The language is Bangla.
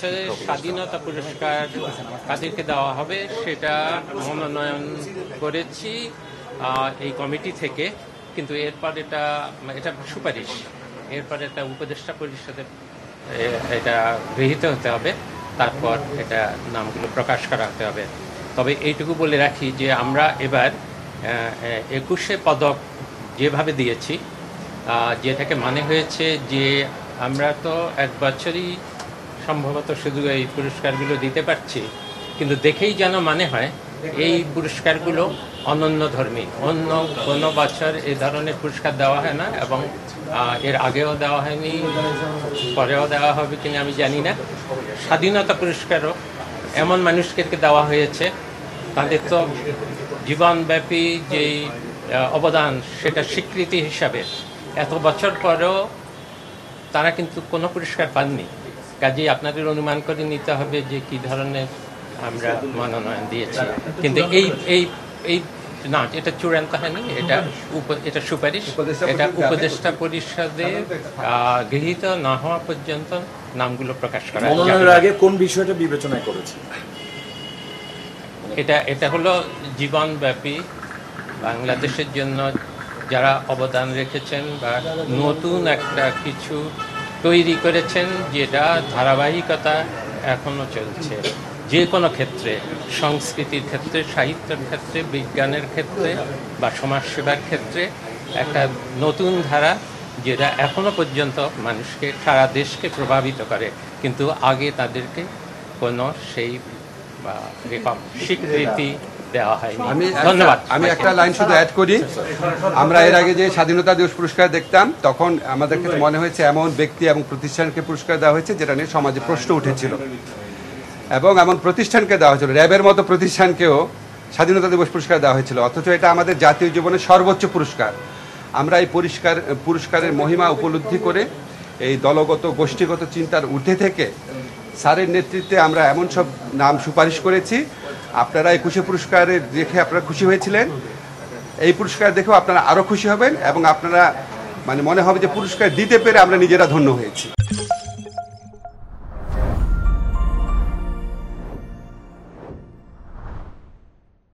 বছরের স্বাধীনতা পুরস্কার কাদেরকে দেওয়া হবে সেটা মনোনয়ন করেছি এই কমিটি থেকে, কিন্তু এরপর এটা সুপারিশ, এরপর এটা উপদেষ্টা পরিষদের এটা গৃহীত হতে হবে, তারপর এটা নামগুলো প্রকাশ করা হতে হবে। তবে এইটুকু বলে রাখি যে আমরা এবার 21শে পদক যেভাবে দিয়েছি, যেটাকে মানে হয়েছে যে আমরা তো এক বছরই সম্ভবত শুধু এই পুরস্কারগুলো দিতে পারছি, কিন্তু দেখেই যেন মানে হয় এই পুরস্কারগুলো অনন্যধর্মী। অন্য কোনো বছর এই ধরনের পুরস্কার দেওয়া হয় না, এবং এর আগেও দেওয়া হয়নি, পরেও দেওয়া হবে কিনা আমি জানি না। স্বাধীনতা পুরস্কারও এমন মানুষকে দেওয়া হয়েছে তাদের তো জীবনব্যাপী যেই অবদান, সেটা স্বীকৃতি হিসাবে এত বছর পরেও তারা কিন্তু কোনো পুরস্কার পাননি। কাজেই আপনাদের অনুমান করে নিতে হবে যে কি ধরনের আমরা মনোনয়ন দিয়েছি। কিন্তু এই না, এটা চূড়ান্ত হয়নি, এটা সুপারিশ, এটা উপদেষ্টা পরিষদে গৃহীত না হওয়া পর্যন্ত নামগুলো প্রকাশ করা। মনোনয়নের আগে কোন বিষয়টা বিবেচনা করেছে? এটা হলো জীবনব্যাপী বাংলাদেশের জন্য যারা অবদান রেখেছেন বা নতুন একটা কিছু তৈরি করেছেন, যেটা ধারাবাহিকতা এখনো চলছে যে কোনো ক্ষেত্রে, সংস্কৃতির ক্ষেত্রে, সাহিত্যের ক্ষেত্রে, বিজ্ঞানের ক্ষেত্রে বা সমাজসেবার ক্ষেত্রে একটা নতুন ধারা, যেটা এখনো পর্যন্ত মানুষকে, সারা দেশকে প্রভাবিত করে, কিন্তু আগে তাদেরকে কোনো সেই বা স্বীকৃতি দেওয়া হয়নি। ধন্যবাদ। আমি একটা লাইন শুধু অ্যাড করি। আমরা এর আগে যে স্বাধীনতা দিবস পুরস্কার দেখতাম, তখন আমাদের কাছে মনে হয়েছে এমন ব্যক্তি এবং প্রতিষ্ঠানকে পুরস্কার দেওয়া হয়েছে যেটা নিয়ে সমাজে প্রশ্ন উঠেছিল, এবং এমন প্রতিষ্ঠানকে দেওয়া হয়েছিল, র্যাবের মতো প্রতিষ্ঠানকেও স্বাধীনতা দিবস পুরস্কার দেওয়া হয়েছিল, অথচ এটা আমাদের জাতীয় জীবনের সর্বোচ্চ পুরস্কার। আমরা এই পুরস্কারের মহিমা উপলব্ধি করে এই দলগত গোষ্ঠীগত চিন্তার ঊর্ধ্বে থেকে স্যারের নেতৃত্বে আমরা এমন সব নাম সুপারিশ করেছি। আপনারা 21শে পুরস্কারে দেখে আপনারা খুশি হয়েছিলেন, এই পুরস্কার দেখেও আপনারা আরও খুশি হবেন, এবং আপনারা মনে হবে যে পুরস্কার দিতে পেরে আমরা নিজেরা ধন্য হয়েছি।